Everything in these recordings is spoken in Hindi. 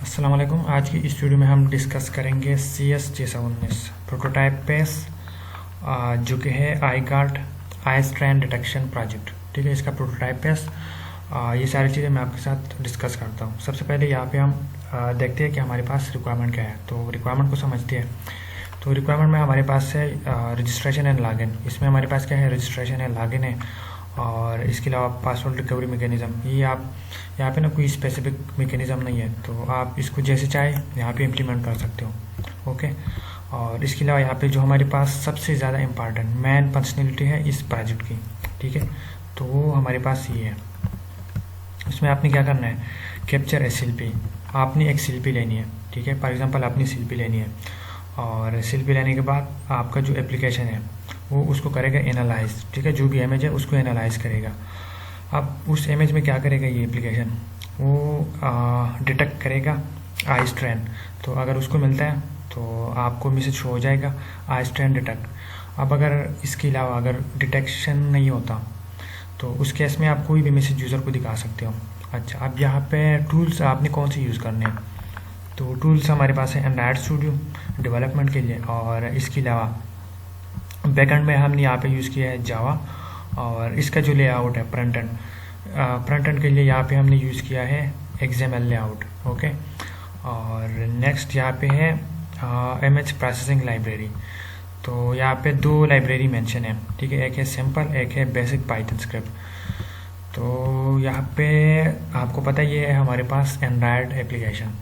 अस्सलाम वालेकुम। आज की इस वीडियो में हम डिस्कस करेंगे CS619 प्रोटोटाइप पेस जो कि है आईगार्ड आई स्ट्रैंड डिटेक्शन प्रोजेक्ट। ठीक है, इसका प्रोटोटाइप पेस ये सारी चीज़ें मैं आपके साथ डिस्कस करता हूँ। सबसे पहले यहाँ पे हम देखते हैं कि हमारे पास रिक्वायरमेंट क्या है। तो रिक्वायरमेंट को समझते हैं। तो रिक्वायरमेंट में हमारे पास है रजिस्ट्रेशन एंड लॉगिन। इसमें हमारे पास क्या है, रजिस्ट्रेशन एंड लॉगिन है और इसके अलावा पासवर्ड रिकवरी मैकेनिज़्म। ये आप यहाँ पे ना कोई स्पेसिफिक मैकेनिज़्म नहीं है, तो आप इसको जैसे चाहे यहाँ पे इम्प्लीमेंट कर सकते हो। ओके, और इसके अलावा यहाँ पे जो हमारे पास सबसे ज़्यादा इम्पॉर्टेंट मैन फंक्शनलिटी है इस प्रोजेक्ट की, ठीक है, तो वो हमारे पास ये है। इसमें आपने क्या करना है, कैप्चर SLP। आपने एक SLP लेनी है, ठीक है, फॉर एग्जांपल आपने SLP लेनी है और SLP लेने के बाद आपका जो एप्लीकेशन है वो उसको करेगा एनालाइज। ठीक है, जो भी इमेज है उसको एनालाइज करेगा। अब उस इमेज में क्या करेगा ये एप्लीकेशन, वो डिटेक्ट करेगा आई स्ट्रैंड। तो अगर उसको मिलता है तो आपको मैसेज शो हो जाएगा आई स्ट्रैंड डिटेक्ट। अब अगर इसके अलावा अगर डिटेक्शन नहीं होता तो उस केस में आप कोई भी मैसेज यूज़र को दिखा सकते हो। अच्छा, अब यहाँ पे टूल्स आपने कौन से यूज़ करने हैं, तो टूल्स हमारे पास है एंड्रॉयड स्टूडियो डेवलपमेंट के लिए, और इसके अलावा बैकएंड में हमने यहाँ पे यूज़ किया है जावा। और इसका जो लेआउट है फ्रंट एंड के लिए यहाँ पे हमने यूज़ किया है XML लेआउट। ओके, और नेक्स्ट यहाँ पे है इमेज प्रोसेसिंग लाइब्रेरी। तो यहाँ पे दो लाइब्रेरी मेंशन है, ठीक है, एक है सिंपल, एक है बेसिक पाइथन स्क्रिप्ट। तो यहाँ पे आपको पता ही है हमारे पास एंड्रॉयड एप्लीकेशन,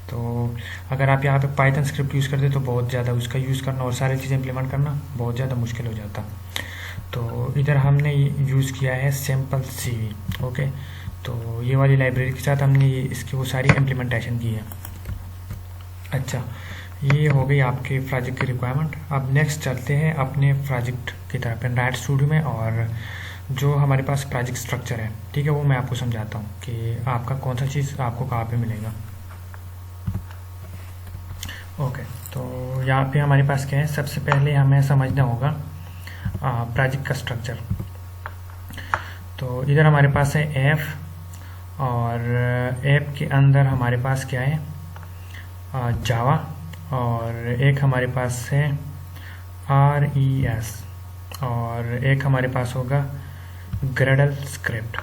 तो अगर आप यहाँ पे पाइथन स्क्रिप्ट यूज़ करते तो बहुत ज़्यादा उसका यूज़ करना और सारी चीज़ें इंप्लीमेंट करना बहुत ज़्यादा मुश्किल हो जाता। तो इधर हमने यूज़ किया है सिंपल CV। ओके, तो ये वाली लाइब्रेरी के साथ हमने ये इसकी वो सारी इम्प्लीमेंटेशन की है। अच्छा, ये हो गई आपके प्रोजेक्ट की रिक्वायरमेंट। अब नेक्स्ट चलते हैं अपने प्रोजेक्ट की तरफ एंड्रॉयड स्टूडियो में, और जो हमारे पास प्रोजेक्ट स्ट्रक्चर है, ठीक है, वो मैं आपको समझाता हूँ कि आपका कौन सा चीज़ आपको कहाँ पे मिलेगा। ओके, तो यहाँ पे हमारे पास क्या है, सबसे पहले हमें समझना होगा प्रोजेक्ट का स्ट्रक्चर। तो इधर हमारे पास है ऐप, और ऐप के अंदर हमारे पास क्या है, जावा, और एक हमारे पास है RES, और एक हमारे पास होगा ग्रेडल स्क्रिप्ट।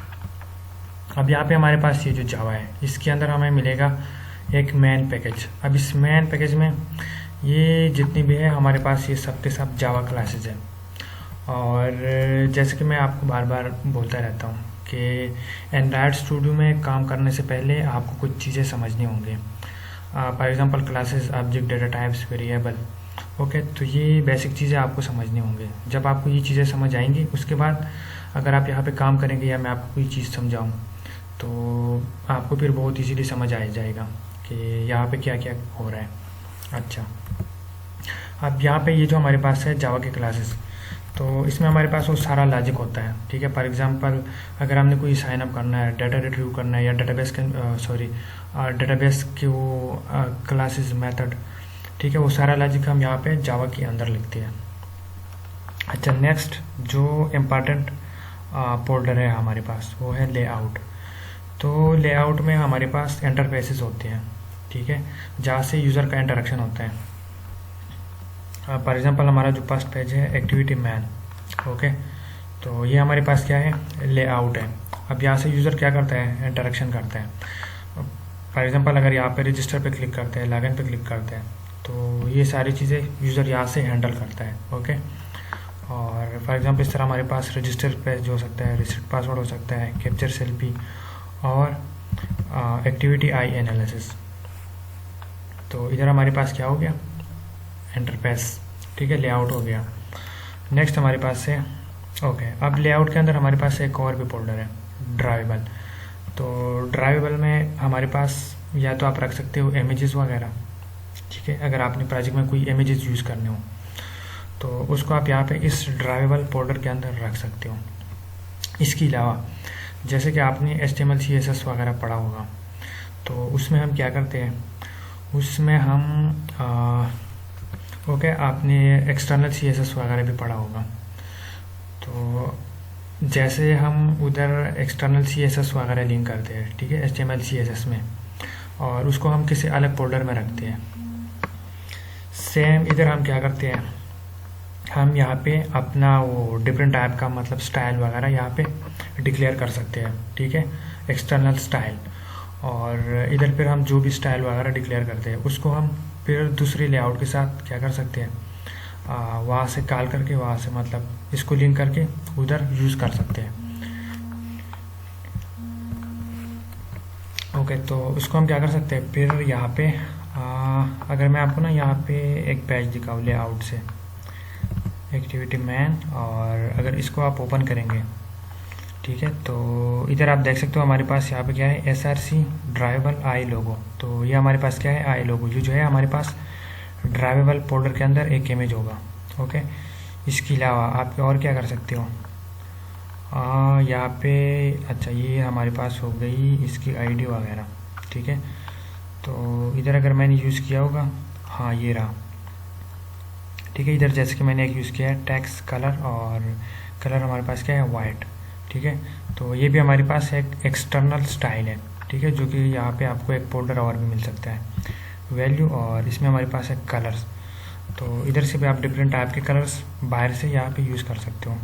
अब यहाँ पे हमारे पास ये जो जावा है इसके अंदर हमें मिलेगा एक मैन पैकेज। अब इस मैन पैकेज में ये जितनी भी है हमारे पास ये सब के सब जावा क्लासेज हैं। और जैसे कि मैं आपको बार बार बोलता रहता हूँ कि एंड्रॉयड स्टूडियो में काम करने से पहले आपको कुछ चीज़ें समझनी होंगी। For example classes, object, data types, variable. Okay, तो ये बेसिक चीज़ें आपको समझनी होंगी। जब आपको ये चीज़ें समझ आएंगी उसके बाद अगर आप यहाँ पे काम करेंगे या मैं आपको कोई चीज़ समझाऊँ तो आपको फिर बहुत इजीली समझ आ जाएगा कि यहाँ पे क्या क्या हो रहा है। अच्छा, अब यहाँ पे ये जो हमारे पास है जावा के क्लासेस, तो इसमें हमारे पास वो सारा लॉजिक होता है। ठीक है, फॉर एग्जांपल अगर हमने कोई साइन अप करना है, डाटा रिट्रीव करना है, या डेटाबेस के वो क्लासेस मेथड, ठीक है, वो सारा लॉजिक हम यहाँ पे जावा के अंदर लिखते हैं। अच्छा, नेक्स्ट जो इम्पॉर्टेंट फोल्डर है हमारे पास वो है लेआउट। तो लेआउट में हमारे पास इंटरफेसेस होते हैं, ठीक है, जहाँ से यूज़र का इंटरेक्शन होता है। फॉर एग्जांपल हमारा जो फर्स्ट पेज है एक्टिविटी मैन। ओके, तो ये हमारे पास क्या है, लेआउट है। अब यहाँ से यूज़र क्या करता है, इंटरेक्शन करता है। फॉर एग्जांपल अगर यहाँ पे रजिस्टर पे क्लिक करते हैं, लॉगिन पे क्लिक करते हैं, तो ये सारी चीज़ें यूज़र यहाँ से हैंडल करता है। ओके, और फॉर एग्जांपल इस तरह हमारे पास रजिस्टर पेज हो सकता है, रिसेट पासवर्ड हो सकता है, कैप्चर SLP और एक्टिविटी आई एनालिसिस। तो इधर हमारे पास क्या हो गया, इंटरफेस, ठीक है, लेआउट हो गया। नेक्स्ट हमारे पास है ओके, अब लेआउट के अंदर हमारे पास एक और भी फोल्डर है ड्राइवेबल। तो ड्राइवेबल में हमारे पास या तो आप रख सकते हो इमेजेस वगैरह, ठीक है, अगर आपने प्रोजेक्ट में कोई इमेजेस यूज़ करने हो तो उसको आप यहाँ पे इस ड्राइवेबल फोल्डर के अंदर रख सकते हो। इसके अलावा जैसे कि आपने HTML CSS वगैरह पढ़ा होगा, तो उसमें हम क्या करते हैं, उसमें हम ओके, आपने एक्सटर्नल CSS वगैरह भी पढ़ा होगा। तो जैसे हम उधर एक्सटर्नल CSS वगैरह लिंक करते हैं, ठीक है, HTML CSS में, और उसको हम किसी अलग फोल्डर में रखते हैं। सेम इधर हम क्या करते हैं, हम यहाँ पे अपना वो डिफरेंट टाइप का मतलब स्टाइल वगैरह यहाँ पे डिक्लेयर कर सकते हैं, ठीक है, एक्सटर्नल स्टाइल। और इधर फिर हम जो भी स्टाइल वगैरह डिक्लेयर करते हैं उसको हम फिर दूसरे लेआउट के साथ क्या कर सकते हैं, वहाँ से कॉल करके, वहाँ से मतलब इसको लिंक करके उधर यूज़ कर सकते हैं। ओके, तो इसको हम क्या कर सकते हैं फिर यहाँ पे, अगर मैं आपको ना यहाँ पे एक पेज दिखाऊँ लेआउट से, एक्टिविटी मैन, और अगर इसको आप ओपन करेंगे, ठीक है, तो इधर आप देख सकते हो हमारे पास यहाँ पे क्या है, SRC ड्राइवेबल आई लोगो। तो ये हमारे पास क्या है, आई लोगो, ये जो है हमारे पास ड्राइवेबल फोल्डर के अंदर एक इमेज होगा। ओके, इसके अलावा आप और क्या कर सकते हो, यहाँ पे, अच्छा ये हमारे पास हो गई इसकी आईडी वगैरह, ठीक है। तो इधर अगर मैंने यूज़ किया होगा, हाँ ये रहा, ठीक है। इधर जैसे कि मैंने एक यूज़ किया है टेक्स्ट कलर, और कलर हमारे पास क्या है, वाइट, ठीक है। तो ये भी हमारे पास एक एक्सटर्नल स्टाइल है, ठीक है, जो कि यहाँ पे आपको एक फोल्डर और भी मिल सकता है, वैल्यू, और इसमें हमारे पास है कलर्स। तो इधर से भी आप डिफरेंट टाइप के कलर्स बाहर से यहाँ पे यूज़ कर सकते हो।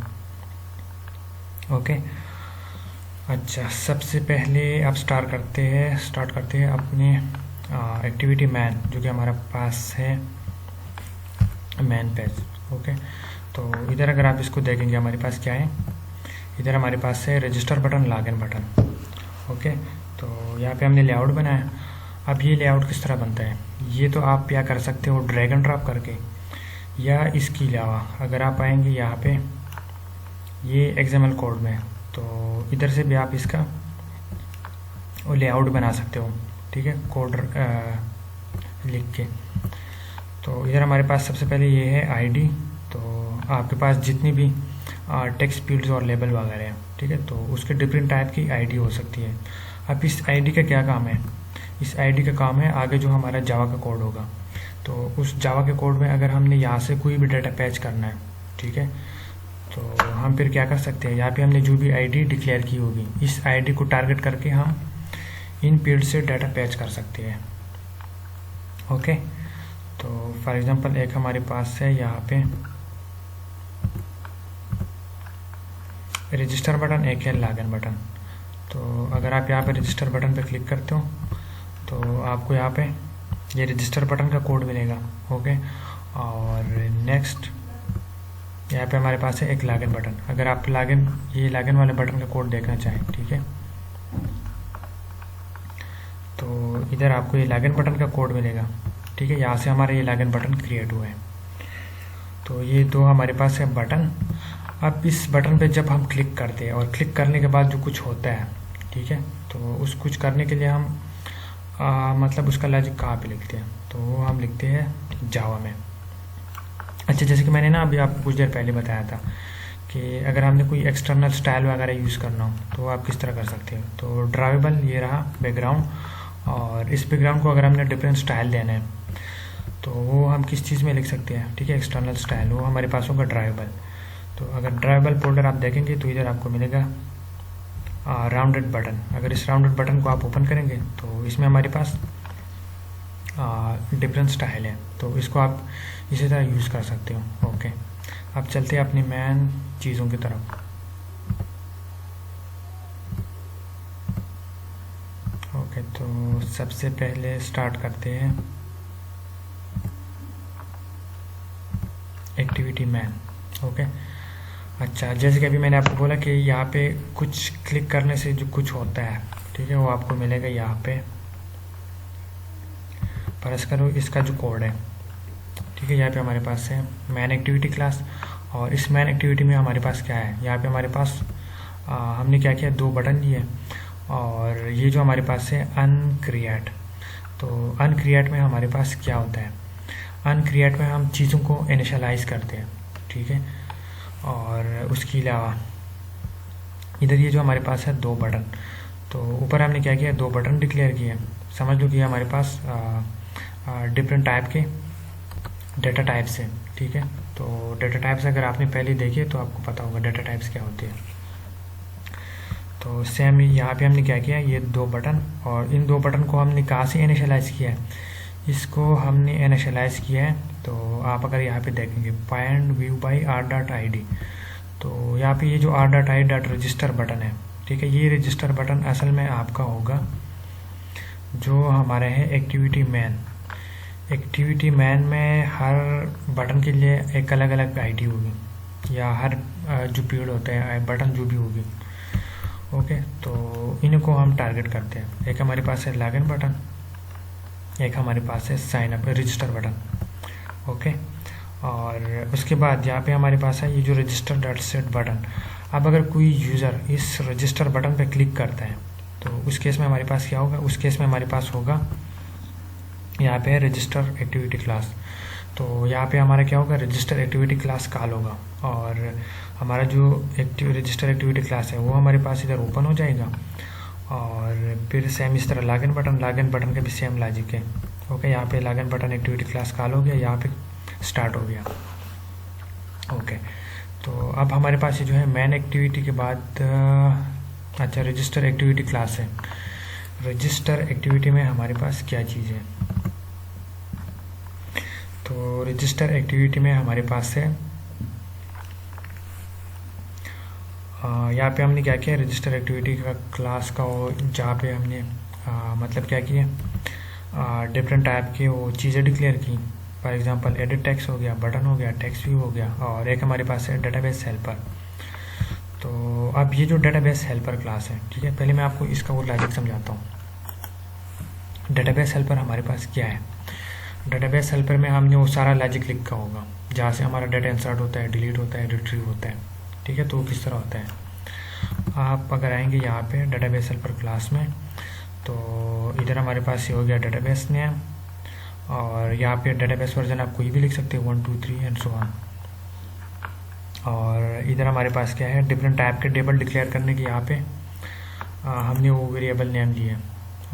ओके, अच्छा, सबसे पहले आप स्टार्ट करते हैं अपने एक्टिविटी मैन, जो कि हमारा पास है मैन पेज। ओके, तो इधर अगर आप इसको देखेंगे हमारे पास क्या है, इधर हमारे पास है register button, login button. Okay, तो यहाँ पे हमने लेआउट बनाया। अब ये लेआउट किस तरह बनता है, ये तो आप क्या कर सकते हो ड्रैग एंड ड्रॉप करके, या इसके अलावा अगर आप आएंगे यहाँ पे ये XML कोड में, तो इधर से भी आप इसका लेआउट बना सकते हो, ठीक है, कोड लिख के। तो इधर हमारे पास सबसे पहले ये है आईडी। तो आपके पास जितनी भी टेक्स्ट फील्ड्स और लेबल वगैरह हैं, ठीक है, तो उसके डिफरेंट टाइप की आईडी हो सकती है। अब इस आईडी का क्या काम है, इस आईडी का काम है आगे जो हमारा जावा का कोड होगा, तो उस जावा के कोड में अगर हमने यहाँ से कोई भी डाटा पैच करना है, ठीक है, तो हम फिर क्या कर सकते हैं, यहाँ पे हमने जो भी आईडी डिक्लेयर की होगी, इस आईडी को टारगेट करके हम इन फील्ड से डाटा पैच कर सकते हैं। ओके, तो फॉर एग्जांपल एक हमारे पास है यहाँ पे रजिस्टर बटन, एक है लॉगिन बटन। तो अगर आप यहाँ पे रजिस्टर बटन पे क्लिक करते हो तो आपको यहाँ पे ये रजिस्टर बटन का कोड मिलेगा। ओके, और नेक्स्ट यहाँ पे हमारे पास है एक लॉगिन बटन। अगर आप ये लॉगिन वाले बटन का कोड देखना चाहें, ठीक है, तो इधर आपको ये लॉगिन बटन का कोड मिलेगा, ठीक है, यहाँ से हमारा ये लॉगिन बटन क्रिएट हुआ है। तो ये दो हमारे पास है बटन। अब इस बटन पे जब हम क्लिक करते हैं और क्लिक करने के बाद जो कुछ होता है, ठीक है, तो उस कुछ करने के लिए हम मतलब उसका लॉजिक कहाँ पे लिखते हैं, तो वो हम लिखते हैं जावा में। अच्छा, जैसे कि मैंने ना अभी आपको कुछ देर पहले बताया था कि अगर हमने कोई एक्सटर्नल स्टाइल वगैरह यूज़ करना हो तो आप किस तरह कर सकते हो। तो ड्राइवेबल ये रहा बैकग्राउंड, और इस बैकग्राउंड को अगर हमने डिफरेंट स्टाइल देना है तो वो हम किस चीज़ में लिख सकते हैं, ठीक है, एक्सटर्नल स्टाइल, वो हमारे पास होगा ड्राइवेबल। तो अगर ड्राइवेबल फोल्डर आप देखेंगे तो इधर आपको मिलेगा राउंडेड बटन। अगर इस राउंडेड बटन को आप ओपन करेंगे तो इसमें हमारे पास डिफरेंट स्टाइल है, तो इसको आप इसी तरह यूज़ कर सकते हो। ओके, अब चलते हैं अपनी मेन चीज़ों की तरफ। ओके, तो सबसे पहले स्टार्ट करते हैं एक्टिविटी मैन। ओके, अच्छा, जैसे कि अभी मैंने आपको बोला कि यहाँ पे कुछ क्लिक करने से जो कुछ होता है, ठीक है, वो आपको मिलेगा यहाँ पे। पर इसका इसका जो कोड है, ठीक है, यहाँ पे हमारे पास है मैन एक्टिविटी क्लास, और इस मैन एक्टिविटी में हमारे पास क्या है, यहाँ पे हमारे पास हमने क्या किया, दो बटन दिए, और ये जो हमारे पास है अनक्रिएट। तो अनक्रिएट में हमारे पास क्या होता है, अनक्रिएट में हम चीज़ों को इनिशियलाइज करते हैं, ठीक है, और उसके अलावा इधर ये जो हमारे पास है दो बटन, तो ऊपर हमने क्या किया, दो बटन डिक्लेयर किए। समझ लो कि हमारे पास डिफरेंट टाइप के डेटा टाइप्स हैं, ठीक है। तो डेटा टाइप्स अगर आपने पहले देखे तो आपको पता होगा डेटा टाइप्स क्या होती है। तो सेम यहाँ पे हमने क्या किया, ये 2 बटन, और इन 2 बटन को हमने कहाँ से इनिशियलाइज़ किया है, इसको हमने इनिशियलाइज़ किया है। तो आप अगर यहाँ पे देखेंगे फाइंड व्यू बाई r.id, तो यहाँ पे ये जो r.id.register बटन है, ठीक है, ये रजिस्टर बटन असल में आपका होगा जो हमारे है एक्टिविटी मैन। एक्टिविटी मैन में हर बटन के लिए एक अलग अलग आईडी होगी, या हर जो फील्ड होते हैं बटन जो भी होगी। ओके, तो इनको हम टारगेट करते हैं। एक हमारे पास है लॉगिन बटन, एक हमारे पास है sign up register button. Okay, और उसके बाद यहाँ पे हमारे पास है ये जो रजिस्टर डॉट सेट बटन। अब अगर कोई यूज़र इस रजिस्टर बटन पे क्लिक करता है तो उस केस में हमारे पास क्या होगा, उस केस में हमारे पास होगा यहाँ पे है रजिस्टर एक्टिविटी क्लास। तो यहाँ पे हमारा क्या होगा, रजिस्टर एक्टिविटी क्लास कॉल होगा, और हमारा जो रजिस्टर एक्टिविटी क्लास है वो हमारे पास इधर ओपन हो जाएगा। और फिर सेम इस तरह लॉगिन बटन का भी सेम लॉजिक है। ओके, यहाँ पे login button activity class call हो गया, यहाँ पे स्टार्ट हो गया। ओके, तो अब हमारे पास ये जो है मेन एक्टिविटी के बाद अच्छा रजिस्टर एक्टिविटी क्लास है। रजिस्टर एक्टिविटी में हमारे पास क्या चीज़ है, तो रजिस्टर एक्टिविटी में हमारे पास है यहाँ पे हमने क्या किया, रजिस्टर एक्टिविटी का क्लास का वो जहाँ पे हमने मतलब क्या किया, डिफरेंट टाइप के वो चीज़ें डिक्लेयर की। फॉर एग्जांपल एडिट टेक्स्ट हो गया, बटन हो गया, टेक्स्ट व्यू हो गया, और एक हमारे पास है डेटाबेस हेल्पर। तो अब ये जो डेटाबेस हेल्पर क्लास है, ठीक है, पहले मैं आपको इसका वो लॉजिक समझाता हूँ। डेटाबेस हेल्पर हमारे पास क्या है, डेटाबेस हेल्पर में हमने वो सारा लॉजिक लिखा होगा जहाँ से हमारा डाटा इंसर्ट होता है, डिलीट होता है, रिट्रीव होता है, ठीक है। तो वो किस तरह होता है, आप अगर आएंगे यहाँ पे डेटाबेस हेल्पर क्लास में, तो इधर हमारे पास ये हो गया डेटाबेस नेम, और यहाँ पे डेटाबेस वर्जन आप कोई भी लिख सकते हो 1 2 3 एंड सो ऑन। और इधर हमारे पास क्या है, डिफरेंट टाइप के टेबल डिक्लेयर करने के यहाँ पे हमने वो वेरिएबल नेम दिए।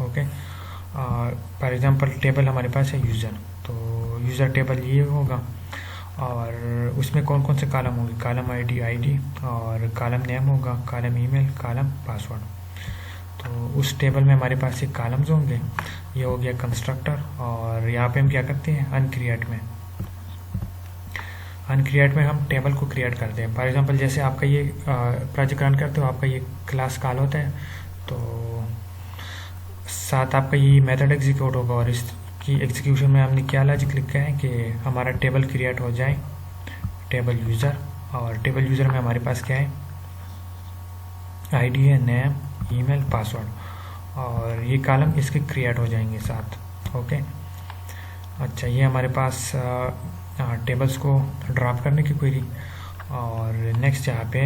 ओके, फॉर एग्जांपल टेबल हमारे पास है यूज़र, तो यूज़र टेबल ये होगा, और उसमें कौन कौन से कॉलम होंगे, कॉलम आईडी और कॉलम नेम होगा, कॉलम ईमेल, कॉलम पासवर्ड। तो उस टेबल में हमारे पास ये कॉलम्स होंगे। ये हो गया कंस्ट्रक्टर, और यहाँ पे हम क्या करते हैं, अनक्रिएट में हम टेबल को क्रिएट करते हैं। फॉर एग्जांपल जैसे आपका ये प्रोजेक्ट रन करते हो, आपका ये क्लास कॉल होता है, तो साथ आपका ये मेथड एग्जीक्यूट होगा, और इसकी एग्जीक्यूशन में हमने क्या लॉजिक लिखा है कि हमारा टेबल क्रिएट हो जाए, टेबल यूज़र, और टेबल यूज़र में हमारे पास क्या है, आईडी है, नेम, ईमेल, पासवर्ड, और ये कॉलम इसके क्रिएट हो जाएंगे साथ। ओके, अच्छा, ये हमारे पास टेबल्स को ड्रॉप करने की क्वेरी। और नेक्स्ट यहाँ पे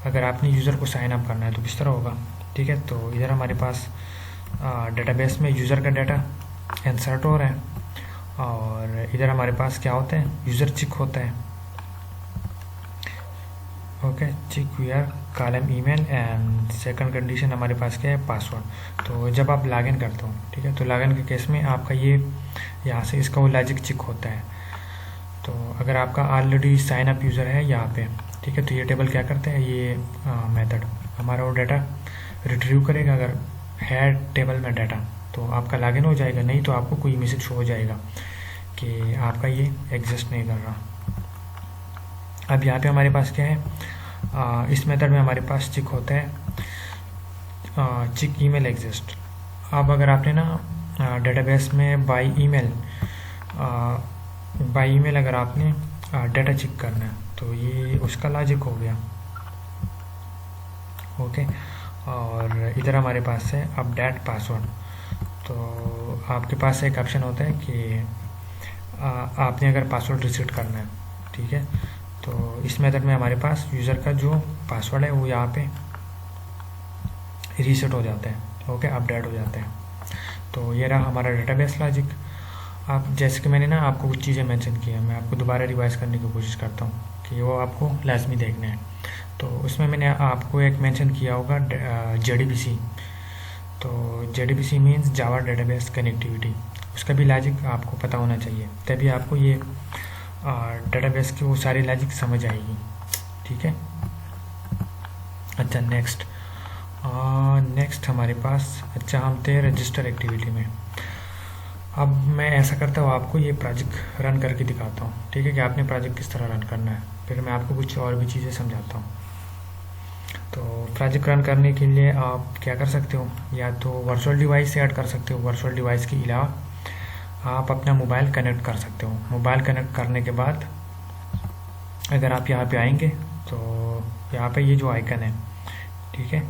अगर आपने यूज़र को साइन अप करना है तो किस तरह होगा, ठीक है। तो इधर हमारे पास डेटाबेस में यूज़र का डाटा इंसर्ट हो रहा है, और इधर हमारे पास क्या होता है, यूज़र चिक होता है। ओके, चिक VR column email, and second condition हमारे पास क्या है, पासवर्ड। तो जब आप लॉगिन करते हो, ठीक है, तो लॉगिन के केस में आपका ये यहाँ से इसका वो लॉजिक चिक होता है। तो अगर आपका ऑलरेडी साइन अप यूज़र है यहाँ पे, ठीक है, तो ये टेबल क्या करते हैं, ये मेथड हमारा वो डाटा रिट्रीव करेगा। अगर है टेबल में डाटा तो आपका लॉगिन हो जाएगा, नहीं तो आपको कोई मैसेज शो हो जाएगा कि आपका ये एग्जिस्ट नहीं कर रहा। अब यहाँ पे हमारे पास क्या है, इस मेथड में हमारे पास चिक होता है, चिक ईमेल एग्जिस्ट। अब अगर आपने ना डेटाबेस में बाय ईमेल अगर आपने डाटा चेक करना है तो ये उसका लॉजिक हो गया। ओके, और इधर हमारे पास है अपडेट पासवर्ड। तो आपके पास एक ऑप्शन होता है कि आपने अगर पासवर्ड रीसेट करना है, ठीक है, तो इस मेथड में हमारे पास यूज़र का जो पासवर्ड है वो यहाँ पे रीसेट हो जाता है। ओके, अपडेट हो जाता है। तो ये रहा हमारा डेटाबेस लॉजिक। आप जैसे कि मैंने ना आपको कुछ चीज़ें मेंशन की हैं, मैं आपको दोबारा रिवाइज करने की कोशिश करता हूँ कि वो आपको लाजमी देखना है। तो उसमें मैंने आपको एक मेंशन किया होगा JDBC। तो JDBC मीन्स जावा डेटाबेस कनेक्टिविटी, उसका भी लॉजिक आपको पता होना चाहिए, तभी आपको ये डेटाबेस की वो सारी लॉजिक समझ आएगी, ठीक है। अच्छा, नेक्स्ट नेक्स्ट हमारे पास, अच्छा हम थे रजिस्टर एक्टिविटी में। अब मैं ऐसा करता हूँ, आपको ये प्रोजेक्ट रन करके दिखाता हूँ, ठीक है, कि आपने प्रोजेक्ट किस तरह रन करना है, फिर मैं आपको कुछ और भी चीज़ें समझाता हूँ। तो प्रोजेक्ट रन करने के लिए आप क्या कर सकते हो, या तो वर्चुअल डिवाइस से ऐड कर सकते हो, वर्चुअल डिवाइस के अलावा आप अपना मोबाइल कनेक्ट कर सकते हो। मोबाइल कनेक्ट करने के बाद अगर आप यहाँ पे आएंगे तो यहाँ पे ये जो आइकन है, ठीक है,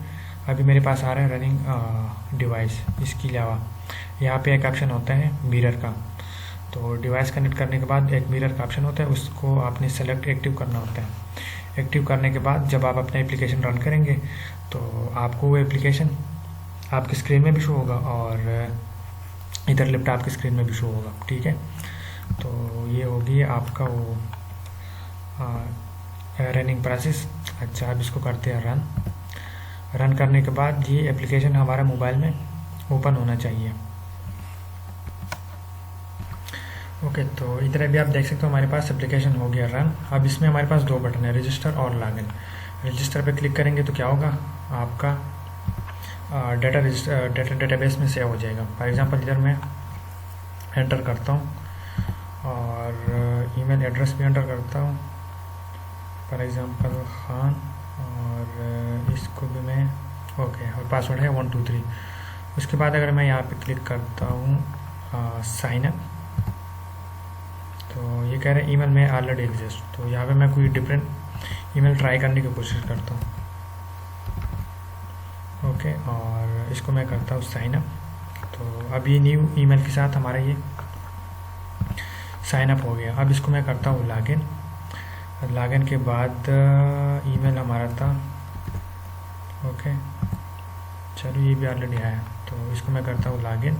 अभी मेरे पास आ रहा है रनिंग डिवाइस। इसके अलावा यहाँ पे एक ऑप्शन होता है मिरर का, तो डिवाइस कनेक्ट करने के बाद एक मिरर का ऑप्शन होता है, उसको आपने सेलेक्ट एक्टिव करना होता है। एक्टिव करने के बाद जब आप अपना एप्लीकेशन रन करेंगे तो आपको वो एप्लीकेशन आपकी स्क्रीन में भी शो होगा और इधर लैपटॉप की स्क्रीन में भी शो होगा, ठीक है। तो ये होगी आपका वो रनिंग प्रोसेस। अच्छा, अब इसको करते हैं रन। रन करने के बाद ये एप्लीकेशन हमारा मोबाइल में ओपन होना चाहिए। ओके, तो इधर भी आप देख सकते हो हमारे पास एप्लीकेशन हो गया रन। अब इसमें हमारे पास दो बटन है, रजिस्टर और लॉगिन। रजिस्टर पे क्लिक करेंगे तो क्या होगा, आपका डेटाबेस में सेव हो जाएगा। फॉर एग्जांपल इधर मैं एंटर करता हूँ और ईमेल एड्रेस भी एंटर करता हूँ, फॉर एग्जांपल खान, और इसको भी मैं ओके, और पासवर्ड है 123। उसके बाद अगर मैं यहाँ पे क्लिक करता हूँ साइन अप, तो ये कह रहे हैं ईमेल में ऑलरेडी एग्जिस्ट, तो यहाँ पे मैं कोई डिफरेंट ईमेल ट्राई करने की कोशिश करता हूँ। ओके, और इसको मैं करता हूँ साइन अप। तो अब ये न्यू ईमेल के साथ हमारा ये साइन अप हो गया। अब इसको मैं करता हूँ लॉगिन। लॉगिन के बाद ईमेल हमारा था, ओके, चलो ये भी ऑलरेडी आया, तो इसको मैं करता हूँ लॉगिन।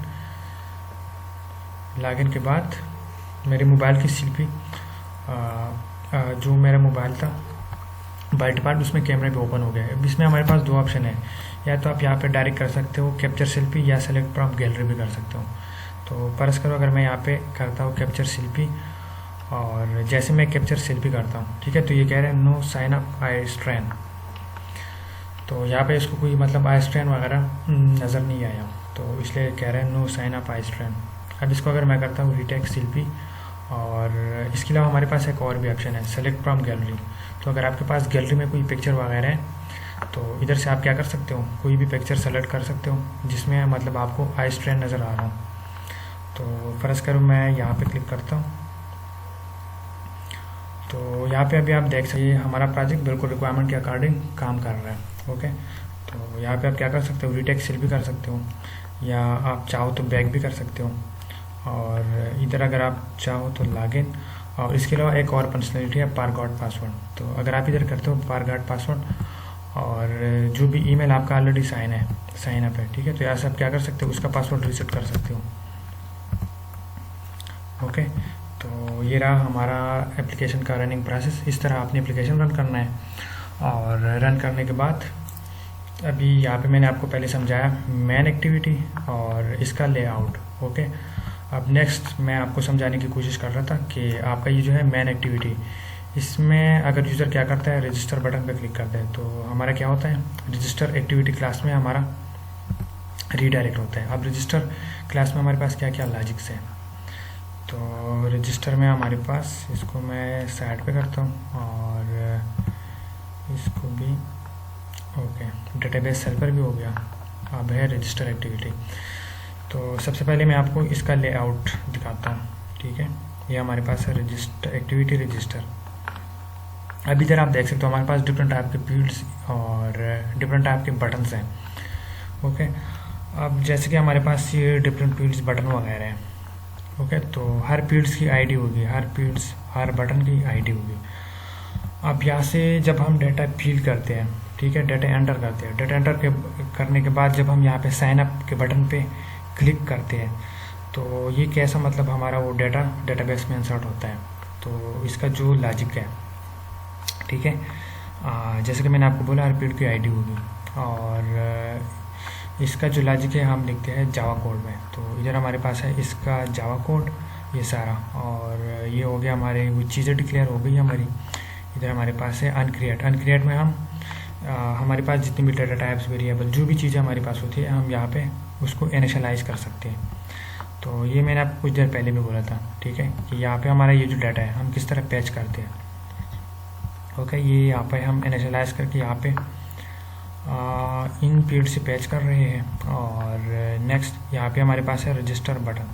लॉगिन के बाद मेरे मोबाइल की सेल्फी, जो मेरा मोबाइल था बाई डिफ़ॉल्ट उसमें कैमरे पे ओपन हो गया है। इसमें हमारे पास दो ऑप्शन है, या तो आप यहाँ पे डायरेक्ट कर सकते हो कैप्चर सेल्फी, या सेलेक्ट फ्रॉम गैलरी भी कर सकते हो। तो फर्ज करो अगर मैं यहाँ पे करता हूँ कैप्चर सेल्फी, और जैसे मैं कैप्चर सेल्फी करता हूँ, ठीक है, तो ये कह रहे हैं no sign up I strain. तो यहाँ पे इसको कोई मतलब आई स्ट्रेन वगैरह नज़र नहीं आया, तो इसलिए कह रहे हैं no sign up I strain. अब इसको अगर मैं करता हूँ रीटेक सेल्फी, और इसके अलावा हमारे पास एक और भी ऑप्शन है सेलेक्ट फ्रॉम गैलरी। तो अगर आपके पास गैलरी में कोई पिक्चर वगैरह है तो इधर से आप क्या कर सकते हो, कोई भी पिक्चर सेलेक्ट कर सकते हो जिसमें मतलब आपको आई स्ट्रेन नज़र आ रहा हो। तो फ़र्ज़ करूँ मैं यहाँ पे क्लिक करता हूँ, तो यहाँ पे अभी आप देख सकते हैं हमारा प्रोजेक्ट बिल्कुल रिक्वायरमेंट के अकॉर्डिंग काम कर रहा है। ओके, तो यहाँ पे आप क्या कर सकते हो, रीटेक सेल्फी कर सकते हो, या आप चाहो तो बैक भी कर सकते हो, और इधर अगर आप चाहो तो लॉगिन। और इसके अलावा एक और फंक्शनलिटी है फॉरगॉट पासवर्ड। तो अगर आप इधर करते हो फॉरगॉट पासवर्ड, और जो भी ईमेल आपका ऑलरेडी साइन अप है, ठीक है, तो यहाँ से आप क्या कर सकते हो, उसका पासवर्ड रीसेट कर सकते हो। ओके, तो ये रहा हमारा एप्लीकेशन का रनिंग प्रोसेस। इस तरह आपने एप्लीकेशन रन करना है, और रन करने के बाद अभी यहाँ पे मैंने आपको पहले समझाया मेन एक्टिविटी और इसका लेआउट। ओके, अब नेक्स्ट मैं आपको समझाने की कोशिश कर रहा था कि आपका ये जो है मेन एक्टिविटी, इसमें अगर यूज़र क्या करता है, रजिस्टर बटन पर क्लिक करता है, तो हमारा क्या होता है, रजिस्टर एक्टिविटी क्लास में हमारा रीडायरेक्ट होता है। अब रजिस्टर क्लास में हमारे पास क्या क्या लॉजिक्स है, तो रजिस्टर में हमारे पास, इसको मैं साइड पे करता हूँ और इसको भी ओके, डेटाबेस सर्वर भी हो गया। अब है रजिस्टर एक्टिविटी। तो सबसे पहले मैं आपको इसका लेआउट दिखाता हूँ, ठीक है। ये हमारे पास है रजिस्टर एक्टिविटी रजिस्टर। अब इधर आप देख सकते हो हमारे पास डिफरेंट टाइप के फील्ड्स और डिफरेंट टाइप के बटन्स हैं। ओके, अब जैसे कि हमारे पास ये डिफरेंट फील्ड्स बटन वगैरह हैं। ओके, तो हर फील्ड्स की आईडी होगी, हर बटन की आईडी होगी। अब यहाँ से जब हम डाटा फिल करते हैं, ठीक है, डाटा एंटर करते हैं, डाटा एंटर करने के बाद जब हम यहाँ पे साइन अप के बटन पे क्लिक करते हैं, तो ये कैसा मतलब हमारा वो डेटाबेस में इंसर्ट होता है। तो इसका जो लॉजिक है, ठीक है, जैसे कि मैंने आपको बोला हर फील्ड की आईडी होगी, और इसका जो लॉजिक है हम लिखते हैं जावा कोड में। तो इधर हमारे पास है इसका जावा कोड ये सारा, और ये हो गया हमारे वो चीज़ें डिक्लेयर हो गई हमारी। इधर हमारे पास है अनक्रिएट में हम हमारे पास जितनी भी डाटा टाइप्स, वेरिएबल, जो भी चीज़ें हमारे पास होती है, हम यहाँ पे उसको इनिशियलाइज कर सकते हैं। तो ये मैंने आपको कुछ देर पहले भी बोला था, ठीक है, कि यहाँ पे हमारा ये जो डाटा है हम किस तरह पैच करते हैं। ओके, ये यहाँ पे हम इनिशियलाइज करके यहाँ पे इन पीरियड से पैच कर रहे हैं। और नेक्स्ट यहाँ पे हमारे पास है रजिस्टर बटन।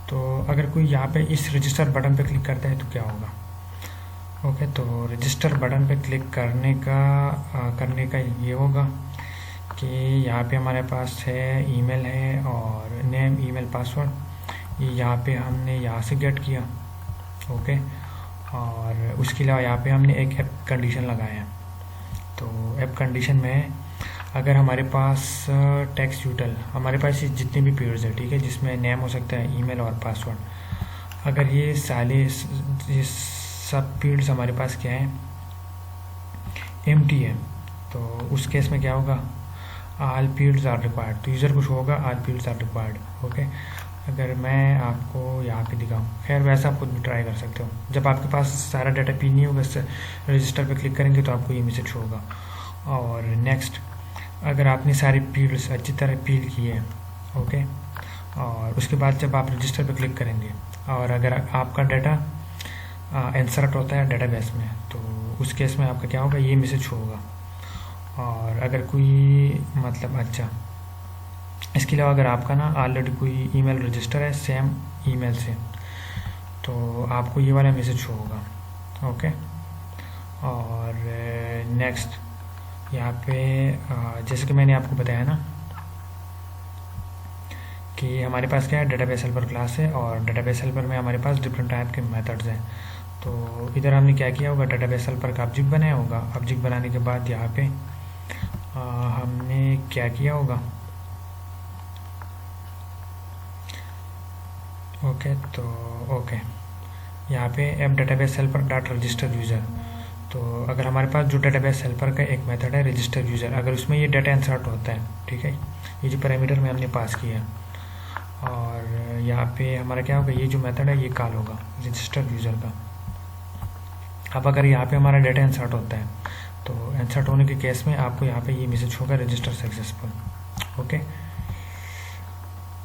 तो अगर कोई यहाँ पे इस रजिस्टर बटन पे क्लिक करता है तो क्या होगा। ओके, तो रजिस्टर बटन पे क्लिक करने का ये होगा कि यहाँ पे हमारे पास है ईमेल है और नेम, ईमेल, पासवर्ड, ये यहाँ पे हमने यहाँ से गेट किया। ओके, और उसके अलावा यहाँ पे हमने एक ऐप कंडीशन लगाया है। तो ऐप कंडीशन में अगर हमारे पास टेक्स्ट यूटल, हमारे पास ये जितने भी पीरियड्स है, ठीक है, जिसमें नेम हो सकता है, ईमेल और पासवर्ड, अगर ये सब पीरियड्स हमारे पास क्या है, एम्प्टी है, तो उस केस में क्या होगा, ऑल पीरियड्स आर रिक्वायर्ड। तो यूज़र कुछ होगा, all periods are required. Okay, अगर मैं आपको यहाँ पे दिखाऊँ, खैर वैसा आप खुद भी ट्राई कर सकते हो। जब आपके पास सारा डाटा पी नहीं होगा, रजिस्टर पे क्लिक करेंगे तो आपको ये मैसेज होगा। और नेक्स्ट, अगर आपने सारे पीरियड्स अच्छी तरह पील किए हैं, ओके, और उसके बाद जब आप रजिस्टर पे क्लिक करेंगे और अगर आपका डाटा इंसर्ट होता है डेटाबेस में, तो उस केस में आपका क्या होगा, ये मैसेज होगा। और अगर कोई मतलब अच्छा, इसके अलावा अगर आपका ना ऑलरेडी कोई ईमेल रजिस्टर है सेम ईमेल से, तो आपको ये वाला मैसेज होगा। ओके, और नेक्स्ट यहाँ पे जैसे कि मैंने आपको बताया ना कि हमारे पास क्या है, डेटाबेस हेल्पर क्लास है और डेटाबेस हेल्पर में हमारे पास डिफरेंट टाइप के मेथड्स हैं। तो इधर हमने क्या किया होगा, डेटाबेस हेल्पर का ऑब्जेक्ट बनाया होगा। ऑब्जेक्ट बनाने के बाद यहाँ पे हमने क्या किया होगा, ओके, तो ओके, यहाँ पे app database helper dot register user. तो अगर हमारे पास जो डेटाबेस हेल्पर का एक मेथड है रजिस्टर यूज़र, अगर उसमें ये डाटा इंसर्ट होता है, ठीक है, ये जो पैरामीटर में हमने पास किया, और यहाँ पे हमारा क्या होगा, ये जो मेथड है ये कॉल होगा रजिस्टर यूज़र का। अब अगर यहाँ पे हमारा डाटा इंसर्ट होता है, तो इंसर्ट होने के केस में आपको यहाँ पे ये मैसेज होगा, रजिस्टर सक्सेसफुल। ओके,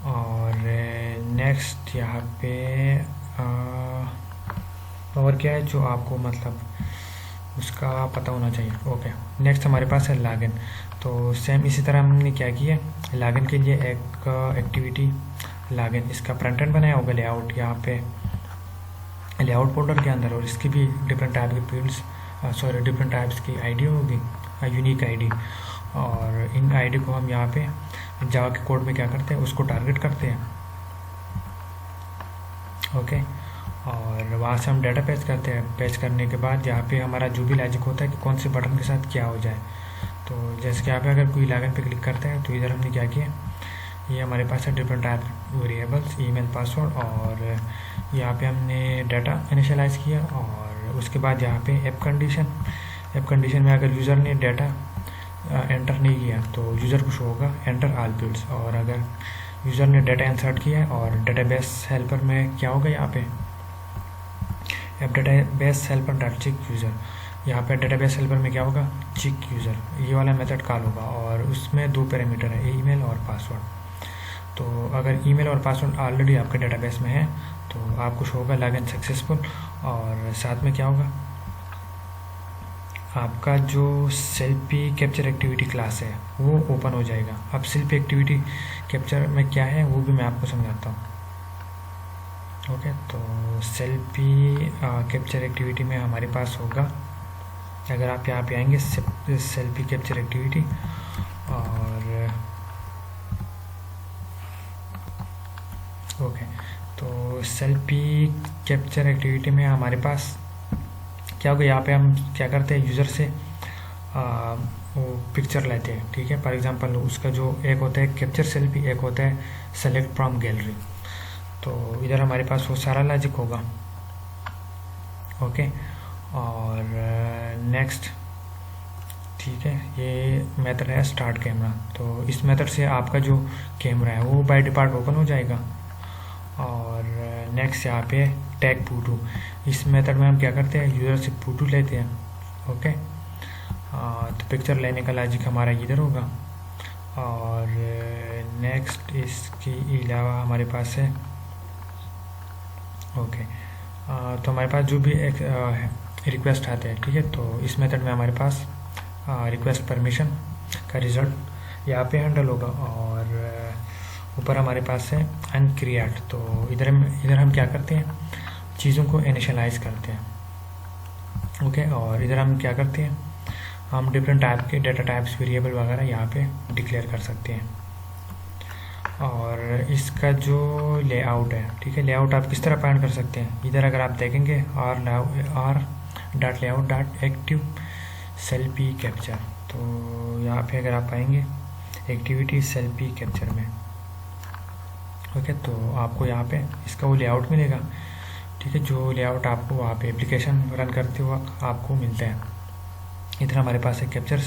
और नेक्स्ट यहाँ पे और क्या है जो आपको मतलब उसका पता होना चाहिए। ओके, नेक्स्ट हमारे पास है लॉगिन। तो सेम इसी तरह हमने क्या किया, लॉगिन के लिए एक एक्टिविटी लॉगिन, इसका फ्रंट एंड बनाया होगा, लेआउट यहाँ पे लेआउट फोल्डर के अंदर, और इसकी भी डिफरेंट टाइप के फील्ड्स, डिफरेंट टाइप्स की आईडी होगी, यूनिक आईडी, और इन आईडी को हम यहाँ पे जावा के कोड में क्या करते हैं, उसको टारगेट करते हैं। ओके, और वहाँ से हम डाटा पेज करते हैं। पेज करने के बाद यहाँ पे हमारा जो भी लॉजिक होता है कि कौन से बटन के साथ क्या हो जाए। तो जैसे कि यहाँ पे अगर कोई लॉगिन पे क्लिक करते हैं तो इधर हमने क्या किया, ये हमारे पास है different type variables, email, password, और यहाँ पे हमने डाटा इनिशियलाइज किया। और उसके बाद यहाँ पे ऐप कंडीशन में अगर यूज़र ने डाटा एंटर नहीं किया तो यूज़र कुछ होगा, एंटर ऑल फील्ड्स। और अगर यूज़र ने डाटा इंसर्ट किया और डेटाबेस हेल्पर में क्या होगा, यहाँ पे app database helper dot check user, यहाँ पे डेटाबेस हेल्पर में क्या होगा, चेक यूज़र, ये वाला मेथड कॉल होगा। और उसमें दो पैरामीटर है, ईमेल और पासवर्ड। तो अगर ईमेल और पासवर्ड ऑलरेडी आपके डेटाबेस में है तो आप कुछ होगा लॉगिन सक्सेसफुल, और साथ में क्या होगा, आपका जो सेल्फी कैप्चर एक्टिविटी क्लास है वो ओपन हो जाएगा। अब सेल्फी एक्टिविटी कैप्चर में क्या है वो भी मैं आपको समझाता हूँ। ओके, तो सेल्फी कैप्चर एक्टिविटी में हमारे पास होगा, अगर आप यहाँ पे आएंगे सेल्फी कैप्चर एक्टिविटी, और ओके, तो सेल्फी कैप्चर एक्टिविटी में हमारे पास क्या होगा, यहाँ पे हम क्या करते हैं, यूज़र से वो पिक्चर लेते हैं, ठीक है। फॉर एग्जांपल उसका जो एक होता है कैप्चर सेल्फी, एक होता है सेलेक्ट फ्रॉम गैलरी। तो इधर हमारे पास वो सारा लॉजिक होगा। ओके, और नेक्स्ट, ठीक है, ये मेथड है स्टार्ट कैमरा। तो इस मेथड से आपका जो कैमरा है वो बाय डिफ़ॉल्ट ओपन हो जाएगा। और नेक्स्ट यहाँ पे टैग फोटो, इस मेथड में हम क्या करते हैं, यूज़र से फोटो लेते हैं। ओके, तो पिक्चर लेने का लॉजिक हमारा इधर होगा। और नेक्स्ट इसके अलावा हमारे पास है ओके तो हमारे पास जो भी एक रिक्वेस्ट आते हैं, ठीक है, तो इस मेथड में हमारे पास रिक्वेस्ट परमिशन का रिज़ल्ट यहाँ पे हैंडल होगा। और ऊपर हमारे पास है अनक्रिएट, तो इधर हम क्या करते हैं, चीज़ों को इनिशियलाइज करते हैं। ओके और इधर हम क्या करते हैं, हम डिफरेंट टाइप के डेटा टाइप्स वेरिएबल वगैरह यहाँ पे डिक्लेयर कर सकते हैं। और इसका जो लेआउट है, ठीक है, लेआउट आप किस तरह पॉइंट कर सकते हैं, इधर अगर आप देखेंगे r.layout.active सेल पी कैप्चर, तो यहाँ पे अगर आप आएंगे एक्टिविटी सेल पी कैप्चर में, ओके, तो आपको यहाँ पे इसका वो लेआउट मिलेगा, ठीक है, जो लेआउट आपको वहाँ पे एप्लीकेशन रन करते हुए आपको मिलता है। इधर हमारे पास है कैप्चर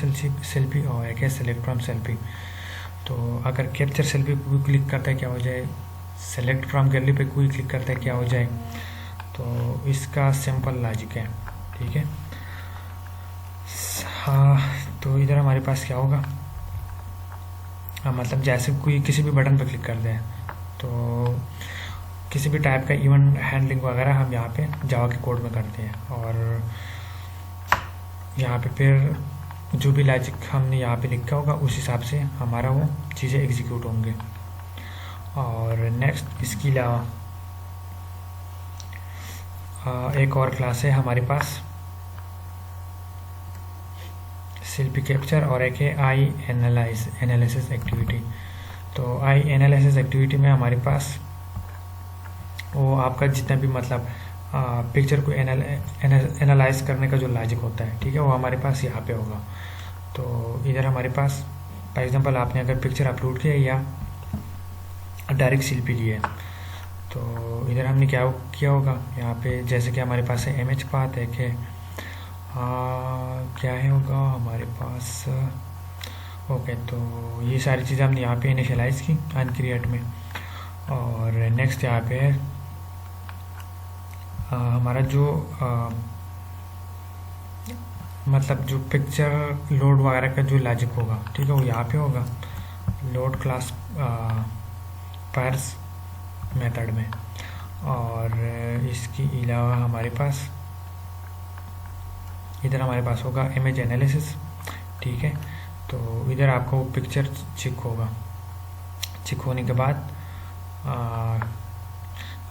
सेल पी और एक है सेलेक्ट फ्रॉम सेल पी। तो अगर कैप्चर सेल पी कोई क्लिक करता है क्या हो जाए, सेलेक्ट फ्रॉम गैलरी पे कोई क्लिक करता है क्या हो जाए, तो इसका सिंपल लॉजिक है, ठीक है। हाँ, तो इधर हमारे पास क्या होगा, मतलब जैसे कोई किसी भी बटन पर क्लिक करते हैं तो किसी भी टाइप का इवेंट हैंडलिंग वगैरह हम यहाँ पे जावा के कोड में करते हैं। और यहाँ पे फिर जो भी लॉजिक हमने यहाँ पे लिखा होगा उस हिसाब से हमारा वो चीज़ें एग्जीक्यूट होंगे। और नेक्स्ट इसके अलावा एक और क्लास है हमारे पास सेल पी कैप्चर और एक है आई एनालिसिस एक्टिविटी। तो आई एनालिसिस एक्टिविटी में हमारे पास वो आपका जितना भी मतलब पिक्चर को एनालाइज करने का जो लॉजिक होता है, ठीक है, वो हमारे पास यहाँ पे होगा। तो इधर हमारे पास फॉर एग्जांपल आपने अगर पिक्चर अपलोड किया या डायरेक्ट सेल्फी ली है, तो इधर हमने क्या किया होगा, यहाँ पे जैसे कि हमारे पास है इमेज पाथ है कि क्या है होगा हमारे पास, ओके, तो ये सारी चीज़ें हमने यहाँ पे इनिशियलाइज की अनक्रिएट में। और नेक्स्ट यहाँ पे है हमारा जो मतलब जो पिक्चर लोड वगैरह का जो लॉजिक होगा, ठीक है, वो यहाँ पे होगा लोड क्लास पार्स मेथड में। और इसके अलावा हमारे पास इधर हमारे पास होगा इमेज एनालिसिस, ठीक है, तो इधर आपको पिक्चर चेक होगा, चेक होने के बाद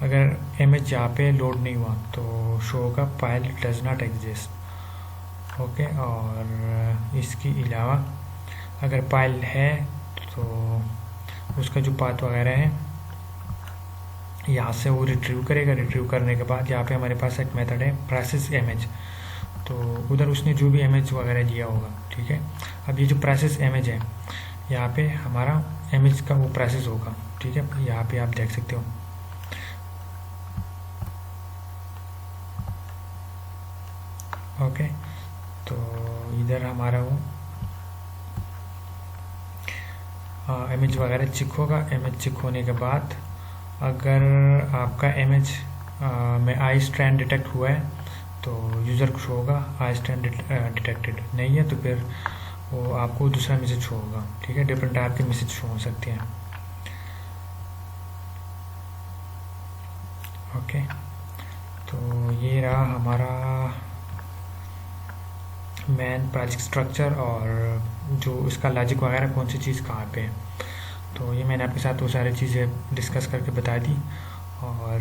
अगर इमेज यहाँ पे लोड नहीं हुआ तो शो होगा file does not exist. Okay, और इसके अलावा अगर फाइल है तो उसका जो पाथ वगैरह है यहाँ से वो रिट्रीव करेगा। रिट्रीव करने के बाद यहाँ पे हमारे पास एक मेथड है प्रोसेस इमेज, तो उधर उसने जो भी इमेज वगैरह लिया होगा, ठीक है। अब ये जो प्रोसेस इमेज है यहाँ पे हमारा इमेज का वो प्रोसेस होगा, ठीक है, यहाँ पे आप देख सकते हो। ओके, तो इधर हमारा वो इमेज वगैरह चेक होगा। इमेज चेक होने के बाद अगर आपका इमेज में आई स्ट्रैंड डिटेक्ट हुआ है तो यूज़र को शो होगा आई स्ट्रैंड डिटेक्टेड, नहीं है तो फिर वो आपको दूसरा मैसेज शो होगा, ठीक है। डिफरेंट टाइप के मैसेज शो हो सकते हैं। ओके, तो ये रहा हमारा मेन प्रोजेक्ट स्ट्रक्चर और जो इसका लॉजिक वगैरह कौन सी चीज़ कहाँ पे है। तो ये मैंने आपके साथ वो सारी चीज़ें डिस्कस करके बता दी। और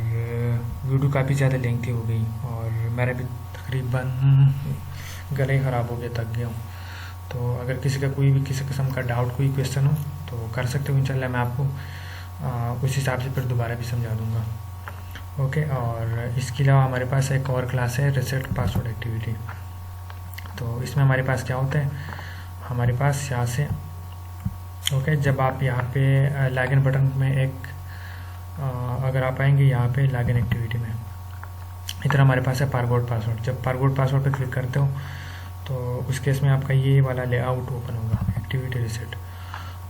वीडियो काफ़ी ज़्यादा लेंथी हो गई और मेरा भी तकरीबन गला ही ख़राब हो गया, थक गया हूँ। तो अगर किसी का कोई भी किसी किस्म का डाउट कोई क्वेश्चन हो तो कर सकते हो, इंशाल्लाह मैं आपको उस हिसाब से फिर दोबारा भी समझा दूँगा। ओके, और इसके अलावा हमारे पास एक और क्लास है रीसेट पासवर्ड एक्टिविटी। तो इसमें हमारे पास क्या होता है, हमारे पास यहाँ से ओके जब आप यहाँ पे लॉगिन बटन में एक अगर आप आएंगे यहाँ पे लॉगिन एक्टिविटी में, इधर हमारे पास है फॉरगॉट पासवर्ड। जब फॉरगॉट पासवर्ड पे क्लिक करते हो तो उस केस में आपका ये वाला लेआउट ओपन होगा एक्टिविटी रीसेट।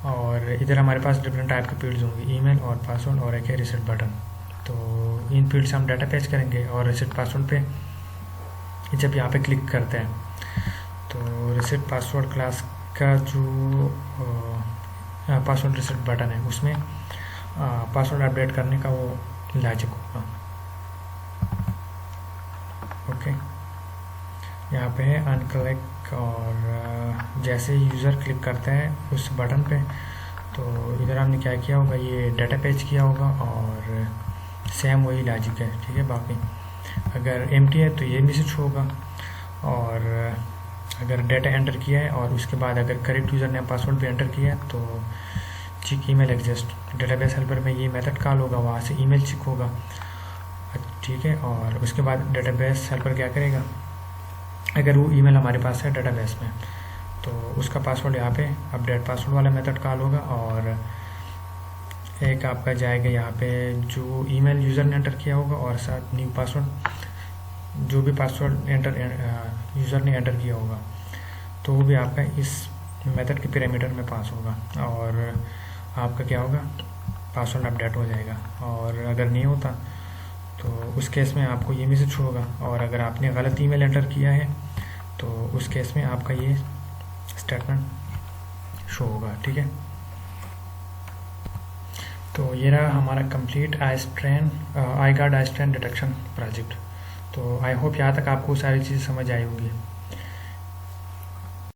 और इधर हमारे पास डिफरेंट टाइप के फील्ड्स होंगे, ईमेल और पासवर्ड और एक है रीसेट बटन। तो इन फील्ड से हम डाटा पेज करेंगे और रीसेट पासवर्ड पे जब यहाँ पे क्लिक करते हैं तो रिसेट पासवर्ड क्लास का जो पासवर्ड रिसेट बटन है उसमें पासवर्ड अपडेट करने का वो लॉजिक होगा। ओके, यहाँ पे है अनक्लिक, और जैसे यूज़र क्लिक करता है उस बटन पे तो इधर हमने क्या किया होगा, ये डाटा पेज किया होगा और सेम वही लॉजिक है। ठीक है, बाकी अगर एम्प्टी है तो ये मैसेज होगा, और अगर डाटा एंटर किया है और उसके बाद अगर करेक्ट यूज़र ने पासवर्ड भी एंटर किया है तो check email exist, database helper में ये मेथड कॉल होगा, वहाँ से ईमेल चेक होगा। ठीक है, और उसके बाद डेटाबेस हेल्पर क्या करेगा, अगर वो ईमेल हमारे पास है डेटाबेस में तो उसका पासवर्ड यहाँ पे अपडेट पासवर्ड वाला मेथड कॉल होगा, और एक आपका जाएगा यहाँ पे जो ईमेल यूज़र ने एंटर किया होगा और साथ न्यू पासवर्ड, जो भी पासवर्ड यूज़र ने एंटर किया होगा तो वो भी आपका इस मेथड के पैरामीटर में पास होगा, और आपका क्या होगा, पासवर्ड अपडेट हो जाएगा। और अगर नहीं होता तो उस केस में आपको ये मैसेज होगा, और अगर आपने गलत ईमेल एंटर किया है तो उस केस में आपका ये स्टेटमेंट शो होगा। ठीक है, तो ये रहा हमारा कंप्लीट आईगार्ड आईस्ट्रैन डिटेक्शन प्रोजेक्ट। तो आई होप यहाँ तक आपको सारी चीज़ें समझ आई होंगी।